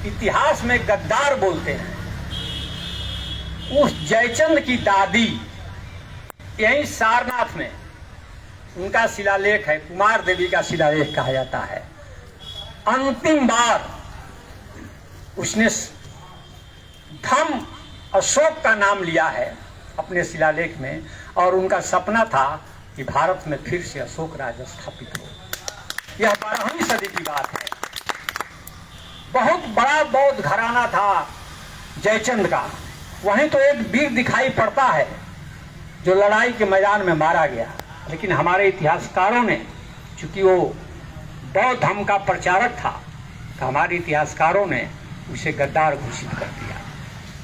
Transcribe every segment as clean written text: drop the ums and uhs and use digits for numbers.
इतिहास में गद्दार बोलते हैं। उस जयचंद की दादी यही सारनाथ में उनका शिलालेख है, कुमार देवी का शिलालेख कहा जाता है। अंतिम बार उसने धम अशोक का नाम लिया है अपने शिलालेख में, और उनका सपना था कि भारत में फिर से अशोक राज स्थापित हो। यह 12वीं सदी की बात है। बहुत बड़ा बौद्ध घराना था जयचंद का। वहीं तो एक वीर दिखाई पड़ता है जो लड़ाई के मैदान में मारा गया, लेकिन हमारे इतिहासकारों ने, चूंकि वो बौद्ध धर्म का प्रचारक था, तो हमारे इतिहासकारों ने उसे गद्दार घोषित कर दिया।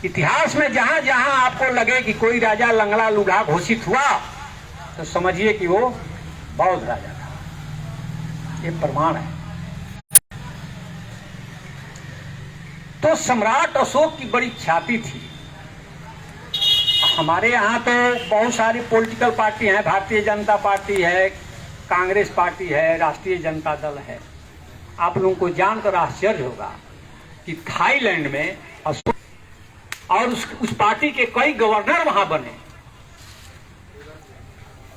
इतिहास में जहां जहां आपको लगे कि कोई राजा लंगड़ा लूढ़ा घोषित हुआ, तो समझिए कि वो बौद्ध राजा था। ये प्रमाण है। तो सम्राट अशोक की बड़ी ख्याति थी। हमारे यहाँ तो बहुत सारी पॉलिटिकल पार्टी हैं, भारतीय जनता पार्टी है, कांग्रेस पार्टी है, राष्ट्रीय जनता दल है। आप लोगों को जानकर आश्चर्य होगा कि थाईलैंड में अशोक और उस पार्टी के कई गवर्नर वहां बने,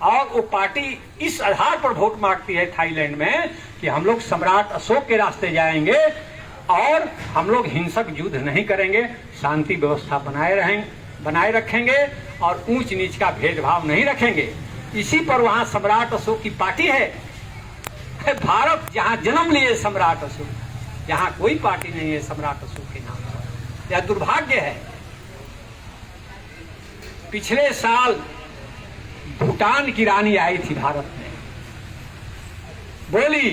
और वो पार्टी इस आधार पर वोट मांगती है थाईलैंड में कि हम लोग सम्राट अशोक के रास्ते जाएंगे और हम लोग हिंसक युद्ध नहीं करेंगे, शांति व्यवस्था बनाए रखेंगे और ऊंच नीच का भेदभाव नहीं रखेंगे। इसी पर वहां सम्राट अशोक की पार्टी है। भारत जहां जन्म लिए सम्राट अशोक, यहाँ कोई पार्टी नहीं है सम्राट अशोक के नाम पर। यह दुर्भाग्य है। पिछले साल भूटान की रानी आई थी भारत में, बोली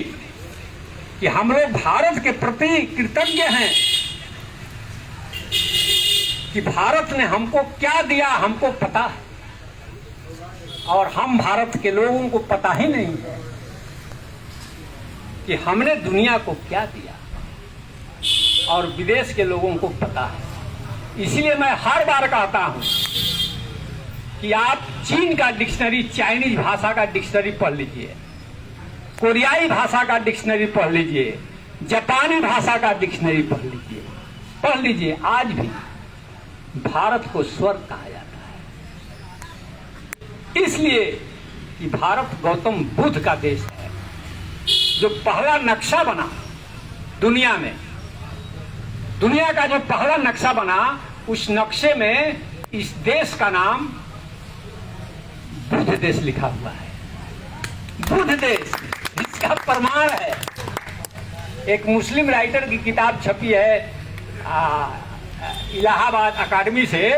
कि हम लोग भारत के प्रति कृतज्ञ हैं कि भारत ने हमको क्या दिया हमको पता है, और हम भारत के लोगों को पता ही नहीं है कि हमने दुनिया को क्या दिया, और विदेश के लोगों को पता है। इसलिए मैं हर बार कहता हूं कि आप चीन का डिक्शनरी, चाइनीज भाषा का डिक्शनरी पढ़ लीजिए, कोरियाई भाषा का डिक्शनरी पढ़ लीजिए, जापानी भाषा का डिक्शनरी पढ़ लीजिए। आज भी भारत को स्वर्ग कहा जाता है, इसलिए कि भारत गौतम बुद्ध का देश है। जो पहला नक्शा बना दुनिया में, दुनिया का जो पहला नक्शा बना, उस नक्शे में इस देश का नाम बुद्ध देश लिखा हुआ है। बुद्ध देश, इसका प्रमाण है। एक मुस्लिम राइटर की किताब छपी है इलाहाबाद अकादमी से,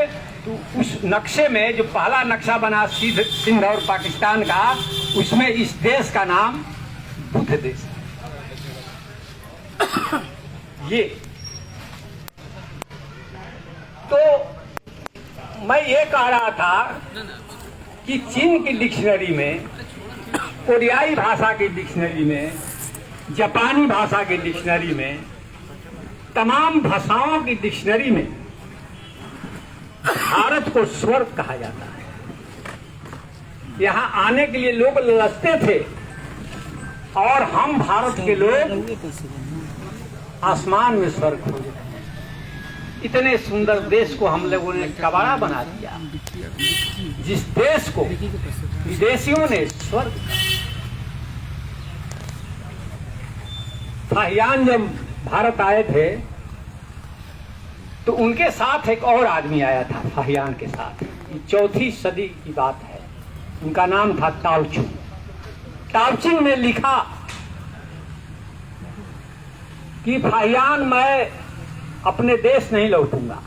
तो उस नक्शे में जो पहला नक्शा बना सिंध और पाकिस्तान का, उसमें इस देश का नाम बुद्ध देश है। ये तो मैं ये कह रहा था कि चीन की डिक्शनरी में, कोरियाई भाषा की डिक्शनरी में, जापानी भाषा की डिक्शनरी में, तमाम भाषाओं की डिक्शनरी में भारत को स्वर्ग कहा जाता है। यहाँ आने के लिए लोग ललचते थे, और हम भारत के लोग आसमान में स्वर्ग खोज रहे हैं। इतने सुंदर देश को हम लोगों ने कबाड़ा बना दिया, जिस देश को विदेशियों ने स्वर्ग कहा। फाहियान जब भारत आए थे तो उनके साथ एक और आदमी आया था, फाहियान के साथ। ये 4वीं सदी की बात है। उनका नाम था ताओचुंग। ताओचुंग ने लिखा कि फाहियान, मैं अपने देश नहीं लौटूंगा,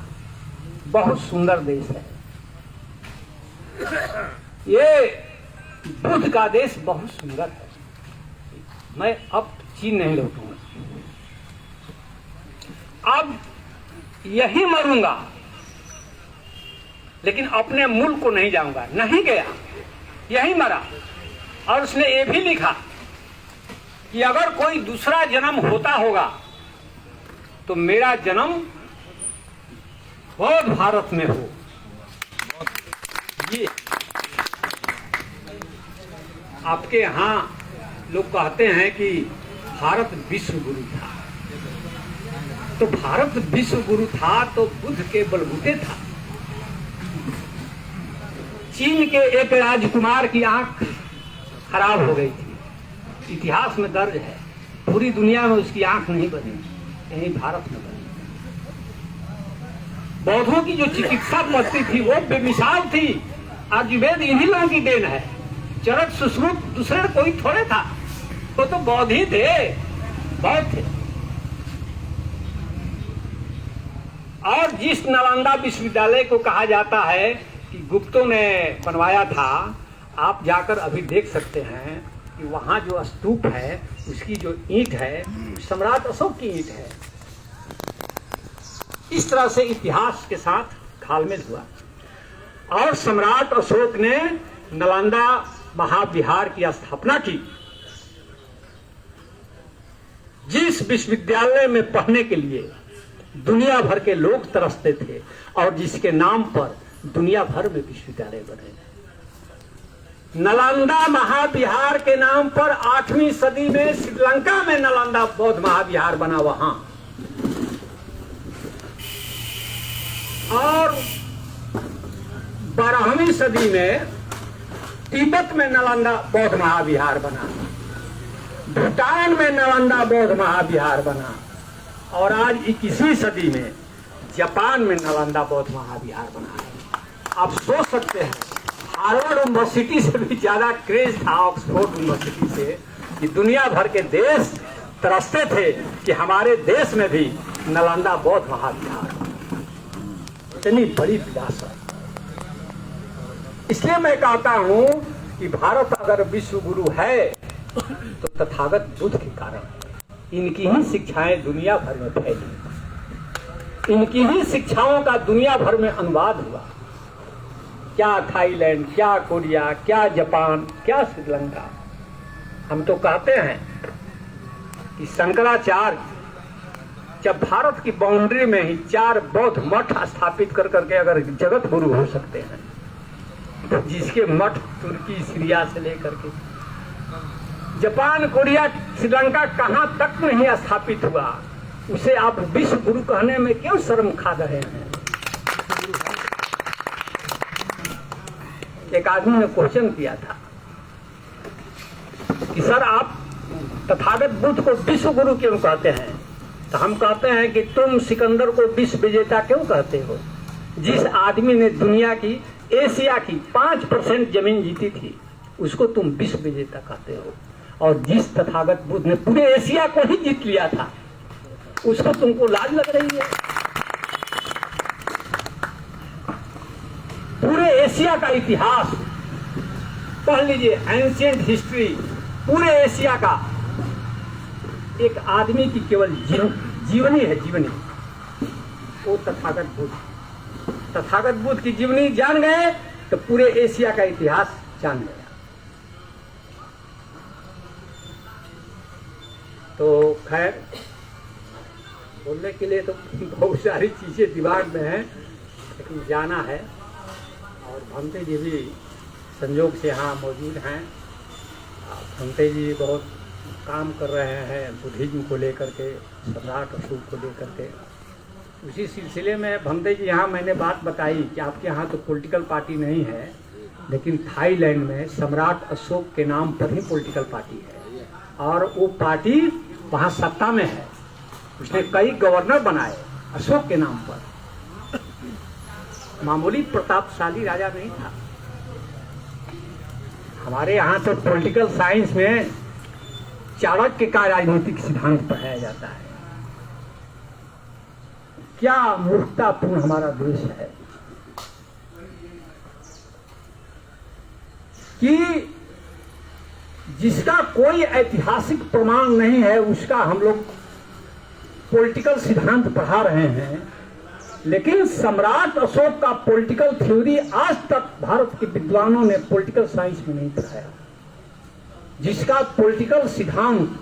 बहुत सुंदर देश है ये, बुद्ध का देश बहुत सुंदर है, मैं अब चीन नहीं लौटूंगा, अब यही मरूंगा, लेकिन अपने मुल्क को नहीं जाऊंगा। नहीं गया, यही मरा। और उसने ये भी लिखा कि अगर कोई दूसरा जन्म होता होगा तो मेरा जन्म बौद्ध भारत में हो। ये आपके यहां लोग कहते हैं कि भारत विश्व गुरु था। तो भारत विश्व गुरु था तो बुद्ध के बलबूते था। चीन के एक राजकुमार की आंख खराब हो गई थी, इतिहास में दर्ज है, पूरी दुनिया में उसकी आंख नहीं बनी, यही भारत में बनी। बौद्धों की जो चिकित्सा पद्धति थी वो बेमिसाल थी। आयुर्वेद इन्हीं लोगों की देन है। चरक सुश्रुत दूसरे कोई थोड़े था, वो तो बौद्ध ही थे, बौद्ध थे। और जिस नालंदा विश्वविद्यालय को कहा जाता है कि गुप्तों ने बनवाया था, आप जाकर अभी देख सकते हैं कि वहां जो स्तूप है उसकी जो ईंट है सम्राट अशोक की ईंट है। इस तरह से इतिहास के साथ घालमेल हुआ और सम्राट अशोक ने नालंदा महाविहार की स्थापना की। जिस विश्वविद्यालय में पढ़ने के लिए दुनिया भर के लोग तरसते थे और जिसके नाम पर दुनिया भर में विश्वविद्यालय बने। नालंदा महाविहार के नाम पर 8वीं सदी में श्रीलंका में नालंदा बौद्ध महाविहार बना वहां, और 12वीं सदी में तिब्बत में नालंदा बौद्ध महाविहार बना, भूटान में नालंदा बौद्ध महाविहार बना, और आज 21वीं सदी में जापान में नालंदा बौद्ध महाविहार बना है। आप सोच सकते हैं हार्वर्ड यूनिवर्सिटी से भी ज्यादा क्रेज था ऑक्सफोर्ड यूनिवर्सिटी से, कि दुनिया भर के देश तरसते थे कि हमारे देश में भी नालंदा बौद्ध महाविहार, इतनी बड़ी विरासत। इसलिए मैं कहता हूं कि भारत अगर विश्व गुरु है तो तथागत बुद्ध के कारण। इनकी ही शिक्षाएं दुनिया भर में फैली, इनकी ही शिक्षाओं का दुनिया भर में अनुवाद हुआ। क्या थाईलैंड, क्या कोरिया, क्या जापान, क्या श्रीलंका। हम तो कहते हैं कि शंकराचार्य जब भारत की बाउंड्री में ही 4 बौद्ध मठ स्थापित कर करके अगर जगत गुरु हो सकते हैं, तो जिसके मठ तुर्की, सीरिया से लेकर के जापान, कोरिया, श्रीलंका कहां तक नहीं स्थापित हुआ, उसे आप विश्व गुरु कहने में क्यों शर्म खा रहे हैं? एक आदमी ने क्वेश्चन किया था कि सर आप तथागत बुद्ध को विश्व गुरु क्यों कहते हैं? तो हम कहते हैं कि तुम सिकंदर को विश्व विजेता क्यों कहते हो? जिस आदमी ने दुनिया की, एशिया की 5% जमीन जीती थी, उसको तुम विश्व विजेता कहते हो। और जिस तथागत बुद्ध ने पूरे एशिया को ही जीत लिया था, उसको तुमको लाज लग रही है? पूरे एशिया का इतिहास पढ़ लीजिए, एंशिएंट हिस्ट्री, पूरे एशिया का एक आदमी की केवल जीवनी है, जीवनी, वो तथागत बुद्ध। तथागत बुद्ध की जीवनी जान गए तो पूरे एशिया का इतिहास जान गया। तो खैर बोलने के लिए तो बहुत सारी चीजें दिमाग में हैं, लेकिन जाना है। और भंते जी भी संयोग से यहाँ मौजूद हैं। भंते जी बहुत काम कर रहे हैं बुद्धिज्म को लेकर के, सम्राट अशोक को लेकर के। उसी सिलसिले में भंते जी यहाँ मैंने बात बताई कि आपके यहाँ तो पॉलिटिकल पार्टी नहीं है, लेकिन थाईलैंड में सम्राट अशोक के नाम पर ही पॉलिटिकल पार्टी है, और वो पार्टी वहाँ सत्ता में है। उसने कई गवर्नर बनाए अशोक के नाम पर। मामूली प्रतापशाली राजा नहीं था। हमारे यहाँ तो पॉलिटिकल साइंस में चाणक्य का राजनीतिक सिद्धांत पढ़ाया जाता है। क्या मूर्खतापूर्ण हमारा देश है कि जिसका कोई ऐतिहासिक प्रमाण नहीं है उसका हम लोग पॉलिटिकल सिद्धांत पढ़ा रहे हैं। लेकिन सम्राट अशोक का पॉलिटिकल थ्योरी आज तक भारत के विद्वानों ने पॉलिटिकल साइंस में नहीं पढ़ाया, जिसका पॉलिटिकल सिद्धांत,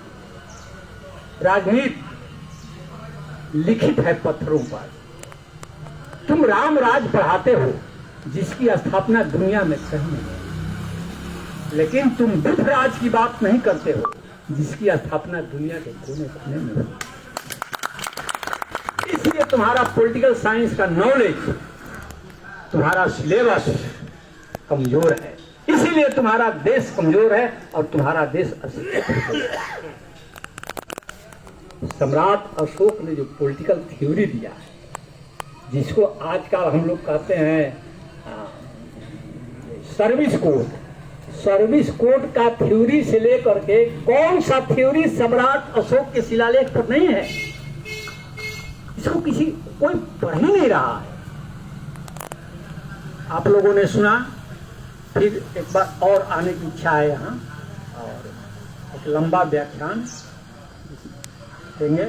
राजनीति लिखित है पत्थरों पर। तुम राम राज पढ़ाते हो जिसकी स्थापना दुनिया में कहीं नहीं है, लेकिन तुम बुद्ध राज की बात नहीं करते हो जिसकी स्थापना दुनिया के कोने कोने में हो। तुम्हारा पॉलिटिकल साइंस का नॉलेज, तुम्हारा सिलेबस कमजोर है, इसीलिए तुम्हारा देश कमजोर है और तुम्हारा देश अशिक्षित है। सम्राट अशोक ने जो पॉलिटिकल थ्योरी दिया है, जिसको आजकल हम लोग कहते हैं सर्विस कोड का थ्योरी से लेकर के कौन सा थ्योरी सम्राट अशोक के शिलालेख पर नहीं है, इसको कोई पढ़ ही नहीं रहा है। आप लोगों ने सुना, फिर एक बार और आने की इच्छा है यहाँ, और एक लंबा व्याख्यान देंगे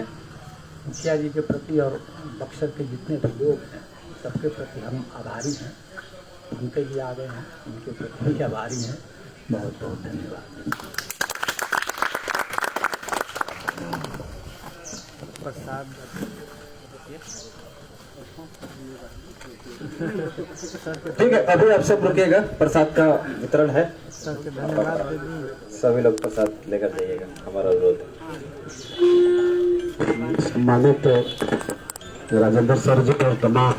मुखिया जी के प्रति और बक्सर के जितने भी लोग हैं सबके प्रति हम आभारी हैं। उनके लिए आ गए हैं, उनके प्रति भी आभारी हैं। बहुत बहुत धन्यवाद। ठीक है, अभी आप सब रुकिएगा, प्रसाद का वितरण है। सभी लोग प्रसाद लेकर जाइएगा, हमारा अनुरोध है। सम्मानित राजेंद्र सर जी और तमाम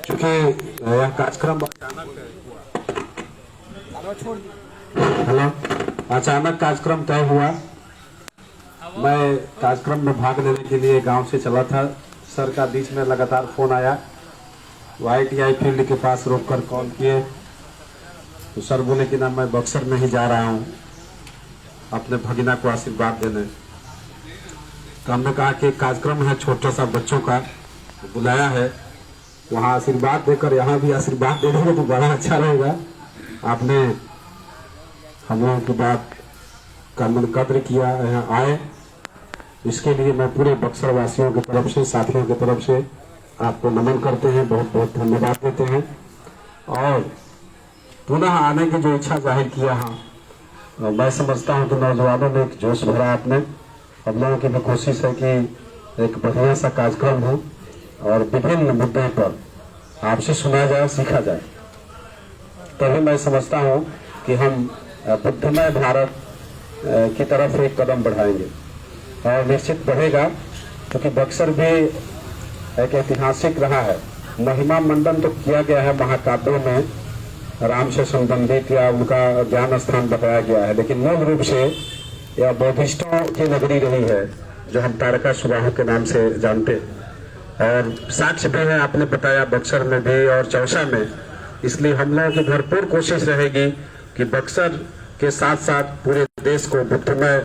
चूंकि यह कार्यक्रम अचानक कार्यक्रम तय हुआ, मैं कार्यक्रम में भाग लेने के लिए गांव से चला था। सर का बीच में लगातार फोन आया, ITI फील्ड के पास रोककर कॉल किए, तो सर बोले कि ना मैं बक्सर में ही जा रहा हूँ अपने भगिना को आशीर्वाद देने। तो हमने कहा कि कार्यक्रम है छोटा सा बच्चों का, बुलाया है, वहाँ आशीर्वाद देकर यहाँ भी आशीर्वाद दे देंगे तो बड़ा अच्छा रहेगा। आपने हम लोगों की बात का मन कद्र किया, यहाँ आए, इसके लिए मैं पूरे बक्सर वासियों की तरफ से, साथियों की तरफ से आपको नमन करते हैं, बहुत बहुत धन्यवाद देते हैं। और पुनः आने की जो इच्छा जाहिर किया है, मैं समझता हूं कि नौजवानों ने एक जोश भरा आपने। हम लोगों की भी कोशिश है कि एक बढ़िया सा कार्यक्रम हो और विभिन्न मुद्दों पर आपसे सुना जाए, सीखा जाए, तभी मैं समझता हूं कि हम बुद्धिमय भारत की तरफ एक कदम बढ़ाएंगे और निश्चित बढ़ेगा, क्योंकि बक्सर भी एक ऐतिहासिक रहा है। महिमा मंडन तो किया गया है महाकाव्यों में, राम से संबंधित या उनका ज्ञान स्थान बताया गया है, लेकिन मूल रूप से यह बौद्धिस्टों की नगरी रही है, जो हम तारका सुबाहु के नाम से जानते हैं। और साक्ष्य भी है, आपने बताया बक्सर में भी और चौसा में। इसलिए हम लोगों की भरपूर कोशिश रहेगी कि बक्सर के साथ साथ पूरे देश को बुद्धिमय